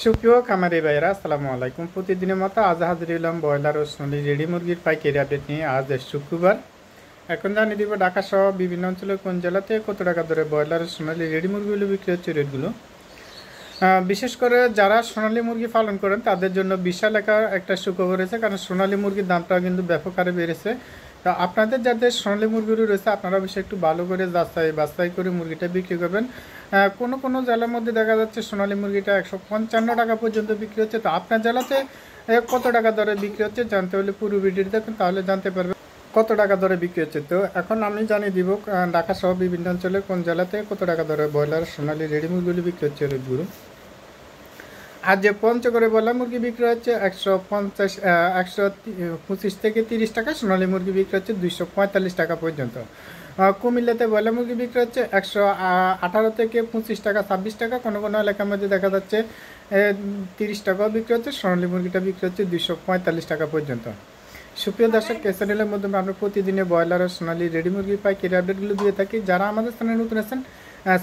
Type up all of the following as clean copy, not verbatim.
সুপ্রিয় খামারি ভাইরা আসসালামু আলাইকুম। প্রতিদিনের মতো আজ হাজির হলাম ব্রয়লার ও সোনালী রেডি মুরগির পাইকারি আপডেট নিয়ে। আজ শুক্রবার। এখন জানিয়ে দিব ঢাকা সহ বিভিন্ন অঞ্চলে কোন জেলাতে কত টাকা ধরে ব্রয়লার ও সোনালী রেডি মুরগিগুলো বিক্রি হচ্ছে, রেটগুলো। বিশেষ করে যারা সোনালী মুরগি পালন করেন তাদের জন্য বিশাল একটা সুখবর রয়েছে, কারণ সোনালী মুরগির দামটা কিন্তু ব্যাপক হারে বেড়েছে। তো আপনাদের যাদের সোনালী মুরগিগুলো রয়েছে আপনারা অবশ্যই একটু ভালো করে বাছাই করে মুরগিটা বিক্রি করবেন। কোনো কোনো জেলার মধ্যে দেখা যাচ্ছে সোনালী মুরগিটা 155 টাকা পর্যন্ত বিক্রি হচ্ছে। তো আপনার জেলাতে কত টাকা দরে বিক্রি হচ্ছে জানতে হলে পুরো ভিডিওটি দেখুন, তাহলে জানতে পারবেন কত টাকা দরে বিক্রি হচ্ছে। তো এখন আমি জানিয়ে দিব ঢাকা সহ বিভিন্ন অঞ্চলে কোন জেলাতে কত টাকা দরে ব্রয়লার সোনালী রেডি মুরগিগুলি বিক্রি হচ্ছে, রেটগুলো। আর যে পঞ্চগড়ে ব্রয়লার মুরগি বিক্রি হচ্ছে 125 থেকে 30 টাকা, সোনালী মুরগি বিক্রি হচ্ছে 245 টাকা পর্যন্ত। কুমিল্লাতে ব্রয়লার মুরগি বিক্রি হচ্ছে 118 থেকে 25 টাকা, 26 টাকা, কোনো কোনো এলাকার মধ্যে দেখা যাচ্ছে 30 টাকাও বিক্রি হচ্ছে। সোনালী মুরগিটা বিক্রি হচ্ছে 245 টাকা পর্যন্ত। সুপ্রিয় দর্শক, এই চ্যানেলের মাধ্যমে আমরা প্রতিদিনে ব্রয়লার ও সোনালী রেডি মুরগির পাইকারি আপডেটগুলো দিয়ে থাকি। যারা আমাদের চ্যানেলে নতুন আছেন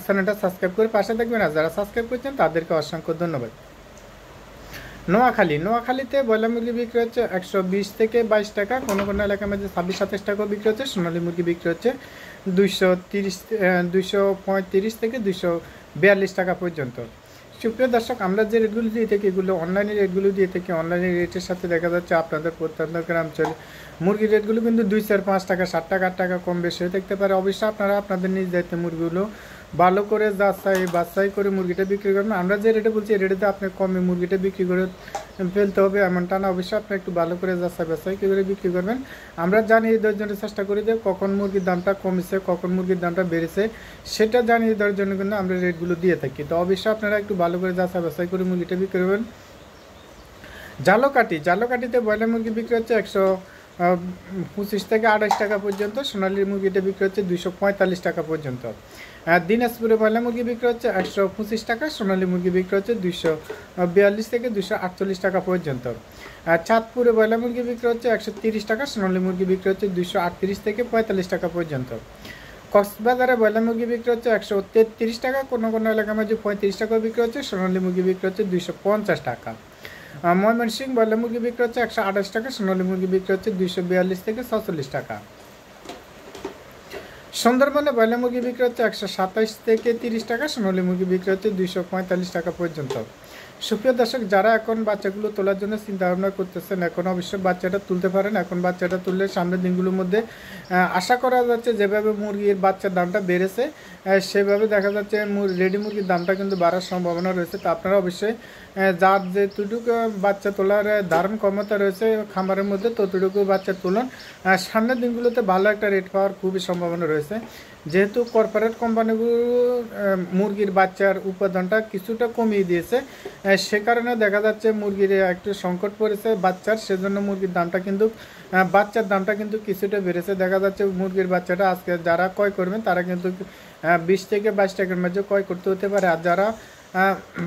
চ্যানেলটা সাবস্ক্রাইব করে পাশে থাকবেন, আর যারা সাবস্ক্রাইব করছেন তাদেরকে অসংখ্য ধন্যবাদ। নোয়াখালীতে ব্রয়লার মুরগি বিক্রি হচ্ছে 120 থেকে 22 টাকা, কোনো কোনো এলাকার মধ্যে 26-27 টাকাও বিক্রি হচ্ছে। সোনালী মুরগি বিক্রি হচ্ছে 235 থেকে 242 টাকা পর্যন্ত। সুপ্রিয় দর্শক, আমরা যে রেটগুলো দিয়ে থাকি এগুলো অনলাইনে রেটগুলো দিয়ে থাকি। অনলাইনে রেটের সাথে দেখা যাচ্ছে আপনাদের প্রত্যন্ত গ্রামাঞ্চল মুরগির রেটগুলো কিন্তু 2, 4, 5 টাকা, 7 টাকা, 8 টাকা কম বেশি হয়ে থাকতে পারে। অবশ্যই আপনারা আপনাদের নিজ দায়িত্বে মুরগিগুলো ভালো করে বাছাই করে মুরগিটা বিক্রি করবেন। আমরা যে রেটে বলছি রেটেতে আপনি কমে মুরগিটা বিক্রি করে ফেলতে হবে এমনটা না। অবশ্যই আপনি একটু ভালো করে বাছাই করে বিক্রি করবেন। আমরা জানিয়ে দেওয়ার জন্য চেষ্টা করি যে কখন মুরগির দামটা কমেছে, কখন মুরগির দামটা বেড়েছে, সেটা জানিয়ে দেওয়ার জন্য কিন্তু আমরা রেটগুলো দিয়ে থাকি। তো অবশ্যই আপনারা একটু ভালো করে বাছাই করে মুরগিটা বিক্রি করবেন। জালকাঠিতে ব্রয়লার মুরগি বিক্রি হচ্ছে 125 থেকে 28 টাকা পর্যন্ত, সোনালী মুরগিটা বিক্রি হচ্ছে 245 টাকা পর্যন্ত। দিনাজপুরে ব্রয়লার মুরগি বিক্রি হচ্ছে 125 টাকা, সোনালী মুরগি বিক্রি হচ্ছে 242 থেকে 248 টাকা পর্যন্ত। চাঁদপুরে ব্রয়লার মুরগি বিক্রি হচ্ছে 130 টাকা, সোনালী মুরগি বিক্রি হচ্ছে 238 থেকে 45 টাকা পর্যন্ত। কক্সবাজারে ব্রয়লার মুরগি বিক্রি হচ্ছে 133 টাকা, কোনো কোনো এলাকার মধ্যে 35 টাকাও বিক্রি হচ্ছে। সোনালী মুরগি বিক্রি হচ্ছে 250 টাকা। ময়মনসিংহ ব্রয়লার মুরগি বিক্রি হচ্ছে 128 টাকা, সোনালী মুরগি বিক্রি হচ্ছে 242 থেকে 46 টাকা। সুন্দরবনে ব্রয়লার মুরগি বিক্রি হচ্ছে 127 থেকে 30 টাকা, সোনালী মুরগি বিক্রি হচ্ছে 245 টাকা পর্যন্ত। সুপ্রিয় দর্শক, যারা এখন বাচ্চাগুলো তোলার জন্য চিন্তা ভাবনা করতেছেন এখন অবশ্যই বাচ্চাটা তুলতে পারেন। এখন বাচ্চাটা তুললে সামনের দিনগুলোর মধ্যে আশা করা যাচ্ছে যেভাবে মুরগির বাচ্চার দামটা বেড়েছে সেভাবে দেখা যাচ্ছে রেডি মুরগির দামটা কিন্তু বাড়ার সম্ভাবনা রয়েছে। তো আপনারা অবশ্যই যার যেটুকু বাচ্চা তোলার ধারণ ক্ষমতা রয়েছে খামারের মধ্যে ততটুকু বাচ্চা তুলুন। সামনের দিনগুলোতে ভালো একটা রেট পাওয়ার খুবই সম্ভাবনা রয়েছে, যেহেতু কর্পোরেট কোম্পানিগুলো মুরগির বাচ্চার উৎপাদনটা কিছুটা কমিয়ে দিয়েছে। সে কারণে দেখা যাচ্ছে মুরগির একটু সংকট পড়েছে বাচ্চার, সেজন্য মুরগির দামটা কিন্তু বাচ্চার দামটা কিন্তু কিছুটা বেড়েছে। দেখা যাচ্ছে মুরগির বাচ্চাটা আজকে যারা ক্রয় করবেন তারা কিন্তু 20 থেকে 22 টাকার মধ্যে ক্রয় করতে হতে পারে, আর যারা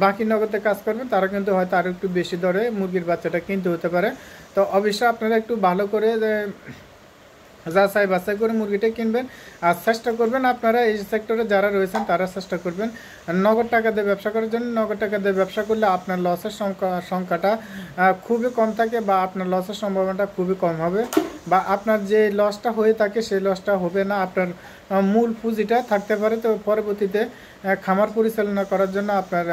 বাকি নগদে কাজ করবেন তারা কিন্তু হয়তো আরও একটু বেশি দরে মুরগির বাচ্চাটা কিনতে হতে পারে। তো অবশ্যই আপনারা একটু ভালো করে বাছাই করে মুরগিটা কিনবেন, আর চেষ্টা করবেন আপনারা এই সেক্টরে যারা রয়েছেন তারা চেষ্টা করবেন নগদ টাকা দিয়ে ব্যবসা করার জন্য। নগদ টাকা দিয়ে ব্যবসা করলে আপনার লসের সংখ্যাটা খুবই কম থাকে, বা আপনার লসের সম্ভাবনাটা খুবই কম হবে, বা আপনার যে লসটা হয়ে থাকে সেই লসটা হবে না, আপনার মূল পুঁজিটা থাকতে পারে। তো পরবর্তীতে খামার পরিচালনা করার জন্য আপনার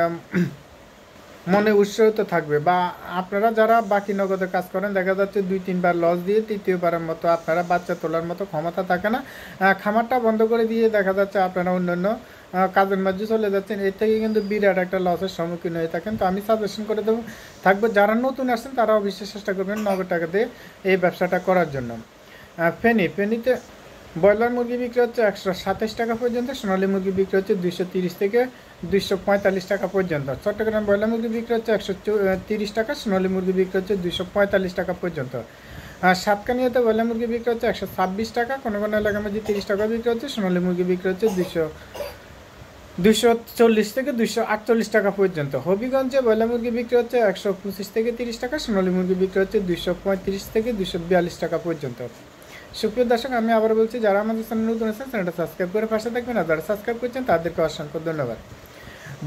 মনে উৎসাহিত থাকবে। বা আপনারা যারা বাকি নগদে কাজ করেন দেখা যাচ্ছে 2-3 বার লস দিয়ে তৃতীয়বারের মতো আপনারা বাচ্চা তোলার মতো ক্ষমতা থাকে না, খামারটা বন্ধ করে দিয়ে দেখা যাচ্ছে আপনারা অন্যান্য কাজের মাঝে চলে যাচ্ছেন। এর থেকে কিন্তু বিরাট একটা লসের সম্মুখীন হয়ে থাকেন। তো আমি সাজেশন করে দেবো থাকবে যারা নতুন আসছেন তারা অবশ্যই চেষ্টা করবেন নগদ টাকা দিয়ে এই ব্যবসাটা করার জন্য। ফেনীতে ব্রয়লার মুরগি বিক্রি হচ্ছে 127 টাকা পর্যন্ত, সোনালী মুরগি বিক্রি হচ্ছে 230 থেকে 245 টাকা পর্যন্ত। চট্টগ্রাম ব্রয়লার মুরগি বিক্রি হচ্ছে 130 টাকা, সোনালী মুরগি বিক্রি হচ্ছে 245 টাকা পর্যন্ত। সাতকানিয়াতে ব্রয়লার মুরগি বিক্রি হচ্ছে 126 টাকা, কোনো কোনো এলাকার মধ্যে 30 টাকা বিক্রি হচ্ছে। সোনালী মুরগি বিক্রি হচ্ছে 240 থেকে 248 টাকা পর্যন্ত। হবিগঞ্জে ব্রয়লার মুরগি বিক্রি হচ্ছে 125 থেকে 30 টাকা, সোনালী মুরগি বিক্রি হচ্ছে 235 থেকে 242 টাকা পর্যন্ত। সুপ্রিয় দর্শক, আমি আবার বলছি যারা আমাদের চ্যানেল নতুন আছেন চ্যানেলটা সাবস্ক্রাইব করে পাশে থাকবেন, আর যারা সাবস্ক্রাইব করছেন তাদেরকে অসংখ্য ধন্যবাদ।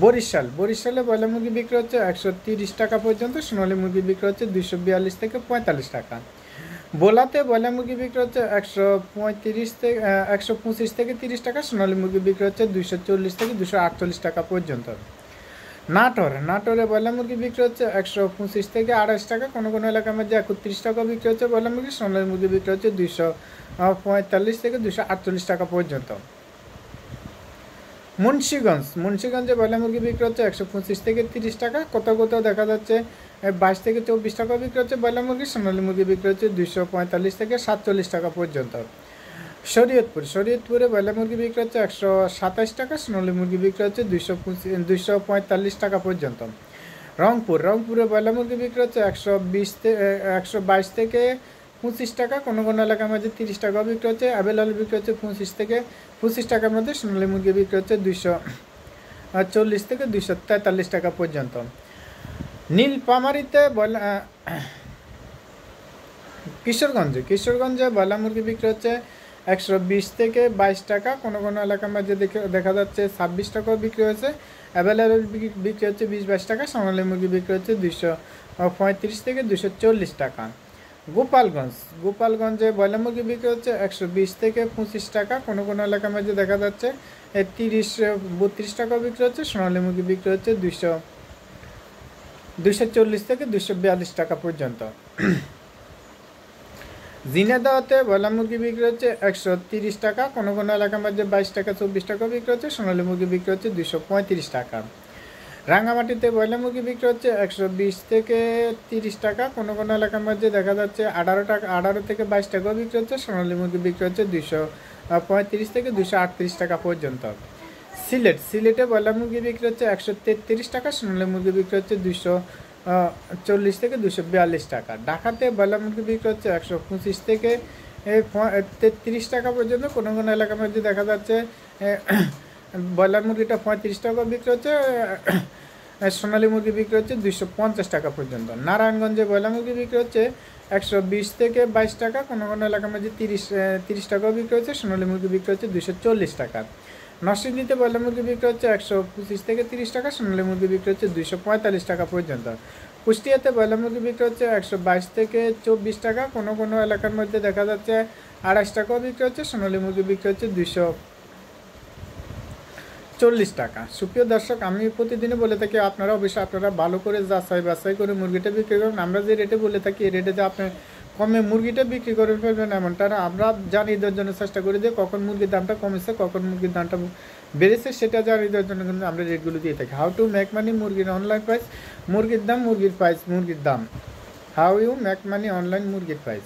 বরিশালে ব্রয়লার মুরগি বিক্রি হচ্ছে 130 টাকা পর্যন্ত, সোনালী মুরগি বিক্রি হচ্ছে 242 থেকে 45 টাকা। ভোলাতে ব্রয়লার মুরগি বিক্রি হচ্ছে 125 থেকে 30 টাকা, সোনালী মুরগি বিক্রি হচ্ছে 240 থেকে 248 টাকা পর্যন্ত। নাটোরে ব্রয়লার মুরগি বিক্রি হচ্ছে 125 থেকে 28 টাকা, কোনো কোনো এলাকার মধ্যে 31 টাকা বিক্রি হচ্ছে ব্রয়লার মুরগি, সোনালী মুরগি বিক্রি হচ্ছে 245 থেকে 248 টাকা পর্যন্ত। মুন্সিগঞ্জে ব্রয়লার মুরগি বিক্রি হচ্ছে 125 থেকে 30 টাকা, কোথাও কোথাও দেখা যাচ্ছে 22 থেকে 24 টাকা বিক্রি হচ্ছে ব্রয়লার মুরগি, সোনালী মুরগি বিক্রি হচ্ছে 245 থেকে 47 টাকা পর্যন্ত। শরীয়তপুরে ব্রয়লার মুরগি বিক্রি হচ্ছে 127 টাকা, সোনালী মুরগি বিক্রি হচ্ছে 245 টাকা পর্যন্ত। রংপুরে ব্রয়লার মুরগি বিক্রি হচ্ছে 122 থেকে 25 টাকা, কোনো কোনো এলাকার মধ্যে 30 টাকাও বিক্রি হচ্ছে, অ্যাভেলেবল বিক্রি হচ্ছে 25 থেকে 25 টাকার মধ্যে, সোনালী মুরগি বিক্রি হচ্ছে 240 থেকে 243 টাকা পর্যন্ত। নীলফামারীতে কিশোরগঞ্জে ব্রয়লার মুরগি বিক্রি হচ্ছে 120 থেকে 22 টাকা, কোনো কোনো এলাকার মধ্যে দেখা যাচ্ছে 26 টাকাও বিক্রি হয়েছে, অ্যাভেলেবল বিক্রি হচ্ছে 20-22 টাকা, সোনালী মুরগি বিক্রি হচ্ছে 235 থেকে 240 টাকা। গোপালগঞ্জে ব্রয়লার মুরগি বিক্রি হচ্ছে 120 থেকে 25 টাকা, কোনো কোনো এলাকার মধ্যে দেখা যাচ্ছে 30-32 টাকাও বিক্রি হচ্ছে, সোনালী মুরগি বিক্রি হচ্ছে 240 থেকে 242 টাকা পর্যন্ত। ঝিনাইদহতে ব্রয়লার মুরগি বিক্রি হচ্ছে 130 টাকা, কোনো কোনো এলাকার মধ্যে 22 টাকা 24 টাকা বিক্রি হচ্ছে, সোনালী মুরগি বিক্রি হচ্ছে 235 টাকা। রাঙ্গামাটিতে ব্রয়লার মুরগি বিক্রি হচ্ছে 120 থেকে 30 টাকা, কোনো কোনো এলাকার মধ্যে দেখা যাচ্ছে 18 থেকে 22 টাকাও বিক্রি হচ্ছে, সোনালী মুরগি বিক্রি হচ্ছে 235 থেকে 238 টাকা পর্যন্ত। সিলেটে ব্রয়লার মুরগি বিক্রি হচ্ছে 133 টাকা, সোনালী মুরগি বিক্রি হচ্ছে 240 থেকে 242 টাকা। ঢাকাতে ব্রয়লার মুরগি বিক্রি হচ্ছে 125 থেকে 33 টাকা পর্যন্ত, কোনো কোনো এলাকার মধ্যে দেখা যাচ্ছে ব্রয়লার মুরগিটা 35 টাকা বিক্রি হচ্ছে, সোনালী মুরগি বিক্রি হচ্ছে 250 টাকা পর্যন্ত। নারায়ণগঞ্জে ব্রয়লার মুরগি বিক্রি হচ্ছে 120 থেকে 22 টাকা, কোনো কোনো এলাকার মধ্যে 30 টাকাও বিক্রি হচ্ছে, সোনালী মুরগি বিক্রি হচ্ছে 240 টাকা। নরসিংদীতে ব্রয়লার মুরগি বিক্রি হচ্ছে 125 থেকে 30 টাকা, সোনালী মুরগি বিক্রি হচ্ছে 245 টাকা পর্যন্ত। কুষ্টিয়াতে ব্রয়লার মুরগি বিক্রি হচ্ছে 122 থেকে 24 টাকা, কোনো কোনো এলাকার মধ্যে দেখা যাচ্ছে 28 টাকাও বিক্রি হচ্ছে, সোনালী মুরগি বিক্রি হচ্ছে 240 টাকা। সুপ্রিয় দর্শক, আমি প্রতিদিনই বলে থাকি আপনারা অবশ্যই ভালো করে যাচাই বাছাই করে মুরগিটা বিক্রি করবেন। আমরা যে রেটে বলে থাকি এই রেটে যে আপনি কমে মুরগিটা বিক্রি করে ফেলবেন এমনটা না, আমরা জানিয়ে দেওয়ার জন্য চেষ্টা করি যে কখন মুরগির দামটা কমেছে কখন মুরগির দামটা বেড়েছে সেটা জানিয়ে দেওয়ার জন্য কিন্তু আমরা রেটগুলো দিয়ে থাকি। হাউ টু মেক মানি মুরগির অনলাইন প্রাইস, মুরগির দাম মুরগির প্রাইস মুরগির দাম, how you make money online মুরগির প্রাইস।